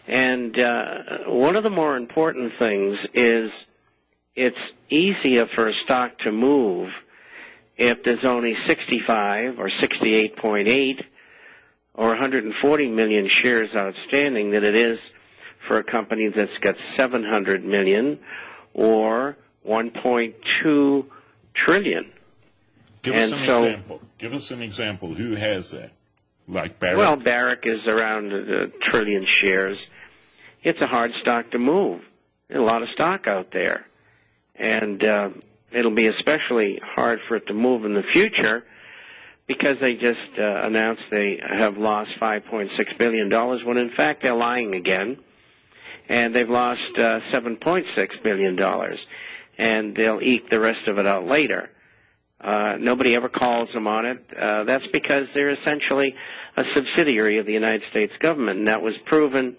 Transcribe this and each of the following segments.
And one of the more important things is it's easier for a stock to move if there's only 65 or 68.8 or 140 million shares outstanding than it is for a company that's got 700 million or 1.2 trillion. Give us an example. Give us an example. Who has that? Like Barrick? Well, Barrick is around a trillion shares. It's a hard stock to move. There's a lot of stock out there. And it'll be especially hard for it to move in the future because they just announced they have lost $5.6 billion when, in fact, they're lying again. And they've lost $7.6 billion. And they'll eke the rest of it out later. Nobody ever calls them on it. That's because they're essentially a subsidiary of the United States government, and that was proven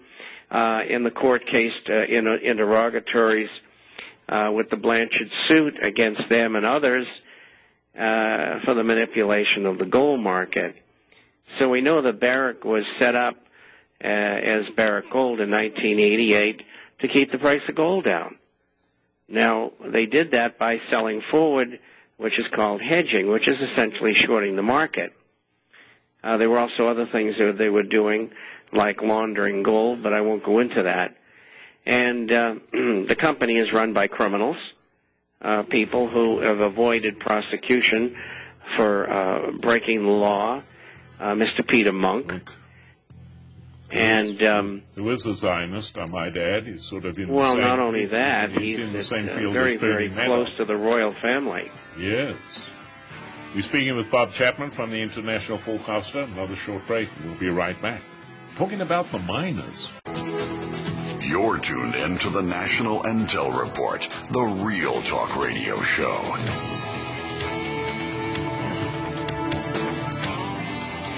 in the court case in interrogatories with the Blanchard suit against them and others for the manipulation of the gold market. So we know that Barrick was set up as Barrick Gold in 1988 to keep the price of gold down. Now, they did that by selling forward, which is called hedging, which is essentially shorting the market. There were also other things that they were doing, like laundering gold, but I won't go into that. And the company is run by criminals, people who have avoided prosecution for breaking the law, Mr. Peter Monk. And who is a Zionist, I might add. He's sort of in well, the same, not only that, he's in the same field very, as very Bernie close to the royal family. Yes. We're speaking with Bob Chapman from the International Forecaster. Another short break. We'll be right back. Talking about the miners. You're tuned in to the National Intel Report, the real talk radio show.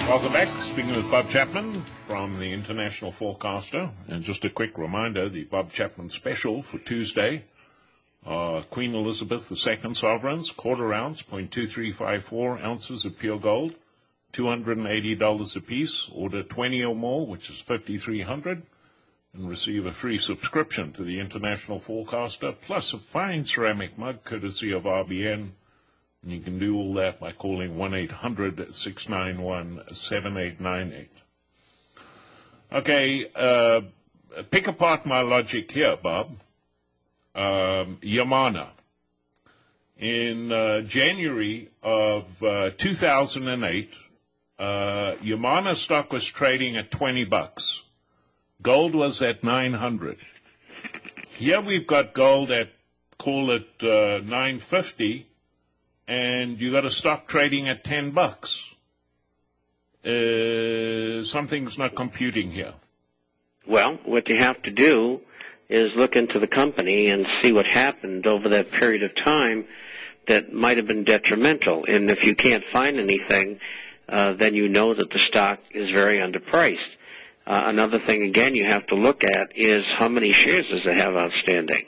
Welcome back. Speaking with Bob Chapman from the International Forecaster. And just a quick reminder, the Bob Chapman special for Tuesday. Queen Elizabeth II sovereigns, quarter ounce, 0.2354 ounces of pure gold, $280 a piece. Order 20 or more, which is $5,300, and receive a free subscription to the International Forecaster, plus a fine ceramic mug courtesy of RBN. And you can do all that by calling 1-800-691-7898. Okay, pick apart my logic here, Bob. Yamana. In January of 2008, Yamana stock was trading at $20. Gold was at 900. Here we've got gold at, call it 950, and you got a stock trading at $10. Something's not computing here. Well, what you have to do is look into the company and see what happened over that period of time that might have been detrimental. And if you can't find anything, then you know that the stock is very underpriced. Another thing, again, you have to look at is how many shares does it have outstanding.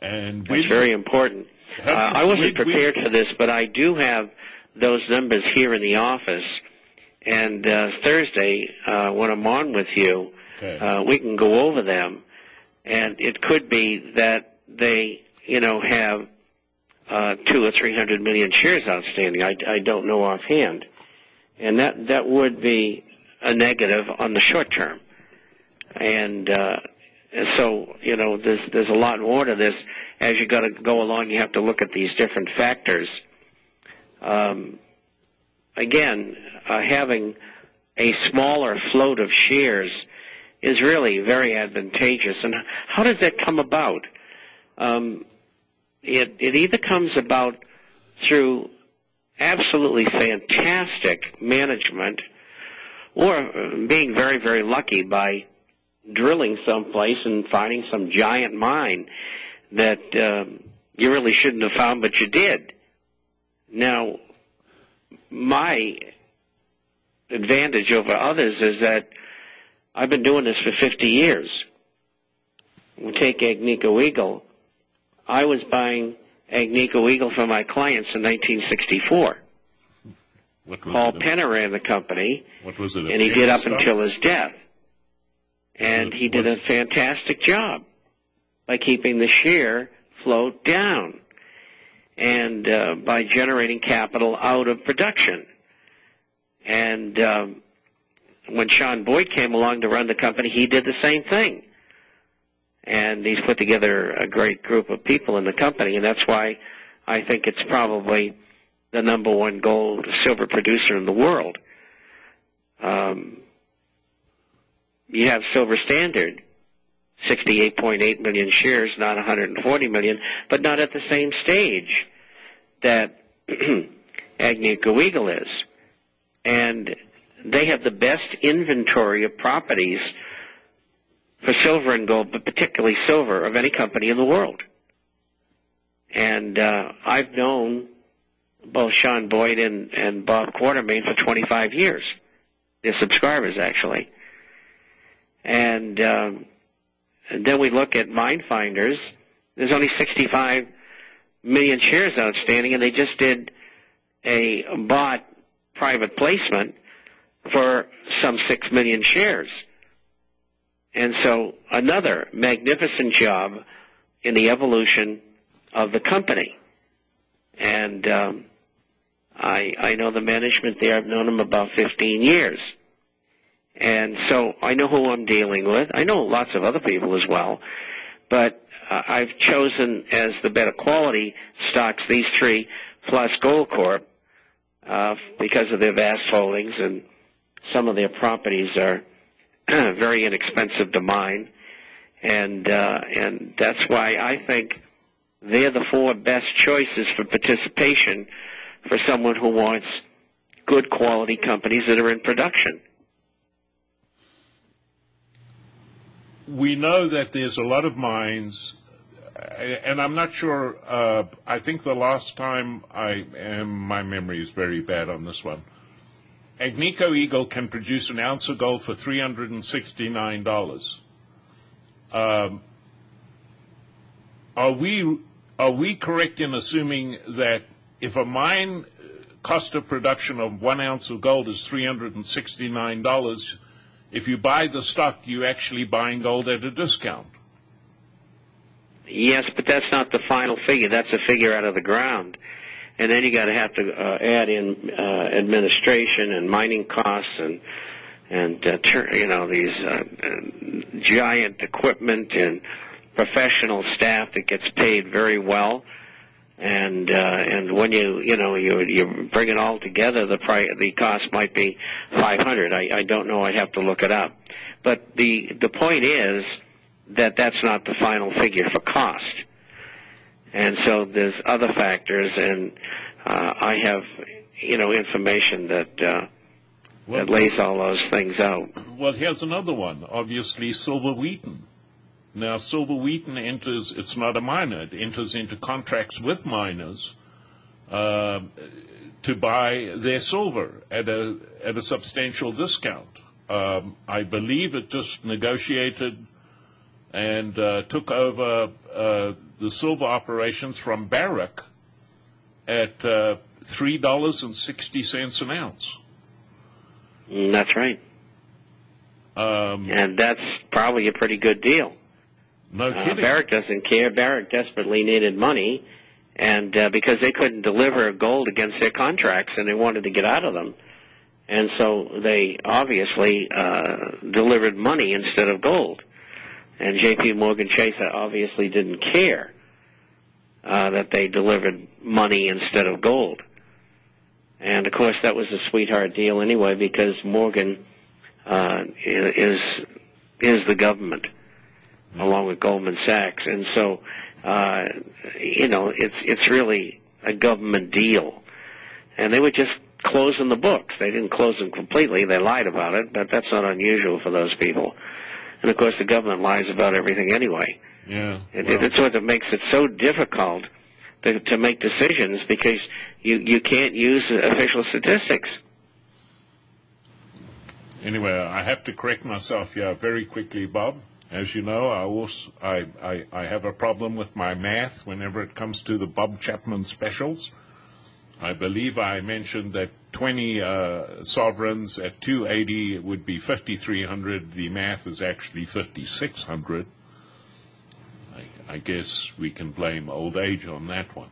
And it's very important. I wasn't prepared for this, but I do have those numbers here in the office. And Thursday, when I'm on with you, we can go over them. And it could be that they, have 200 or 300 million shares outstanding. I don't know offhand. And that would be a negative on the short term. And so, there's a lot more to this. As you got to go along, you have to look at these different factors. Again, having a smaller float of shares is really very advantageous. And how does that come about? It either comes about through absolutely fantastic management or being very, very lucky by drilling someplace and finding some giant mine that you really shouldn't have found, but you did. Now, my advantage over others is that I've been doing this for 50 years. We take Agnico Eagle. I was buying Agnico Eagle for my clients in 1964. Paul Penner ran the company, what was it, and he did up until his death. And he did a fantastic job by keeping the share float down and by generating capital out of production. And when Sean Boyd came along to run the company, he did the same thing. And he's put together a great group of people in the company, and that's why I think it's probably the number one gold silver producer in the world. You have Silver Standard, 68.8 million shares, not 140 million, but not at the same stage that Agnico Eagle is. And they have the best inventory of properties for silver and gold, but particularly silver, of any company in the world. And I've known both Sean Boyd and Bob Quartermain for 25 years. They're subscribers, actually. And then we look at Mine Finders. There's only 65 million shares outstanding, and they just did a bought private placement for some 6 million shares. And so another magnificent job in the evolution of the company. And I know the management there. I've known them about 15 years. And so I know who I'm dealing with. I know lots of other people as well. But I've chosen as the better quality stocks these three, plus Gold Corp, because of their vast holdings, and some of their properties are very inexpensive to mine. And that's why I think they're the four best choices for participation for someone who wants good quality companies that are in production. We know that there's a lot of mines, and I'm not sure, I think the last time my memory is very bad on this one, Agnico Eagle can produce an ounce of gold for $369. Are we correct in assuming that if a mine cost of production of 1 ounce of gold is $369, if you buy the stock, you're actually buying gold at a discount? Yes, but that's not the final figure. That's a figure out of the ground. And then you got to have to add in administration and mining costs and these giant equipment and professional staff that gets paid very well. And when you bring it all together, the cost might be $500. I don't know. I'd have to look it up. But the point is that that's not the final figure for cost. And so there's other factors, and I have information that lays all those things out. Well, here's another one. Obviously, Silver Wheaton. Now, Silver Wheaton enters, it's not a miner, it enters into contracts with miners to buy their silver at a substantial discount. I believe it just negotiated and took over the silver operations from Barrick at $3.60 an ounce. That's right. And that's probably a pretty good deal. No kidding. Barrick doesn't care. Barrick desperately needed money, and because they couldn't deliver gold against their contracts, and they wanted to get out of them. And so they obviously delivered money instead of gold. And J.P. Morgan Chase obviously didn't care that they delivered money instead of gold. And, of course, that was a sweetheart deal anyway, because Morgan is the government, along with Goldman Sachs. And so, it's really a government deal. And they were just closing the books. They didn't close them completely. They lied about it, but that's not unusual for those people. And, of course, the government lies about everything anyway. Yeah. It's what makes it so difficult to make decisions, because you can't use official statistics. Anyway, I have to correct myself here very quickly, Bob. As you know, I have a problem with my math whenever it comes to the Bob Chapman specials. I believe I mentioned that 20 sovereigns at 280 would be 5,300. The math is actually 5,600. I guess we can blame old age on that one.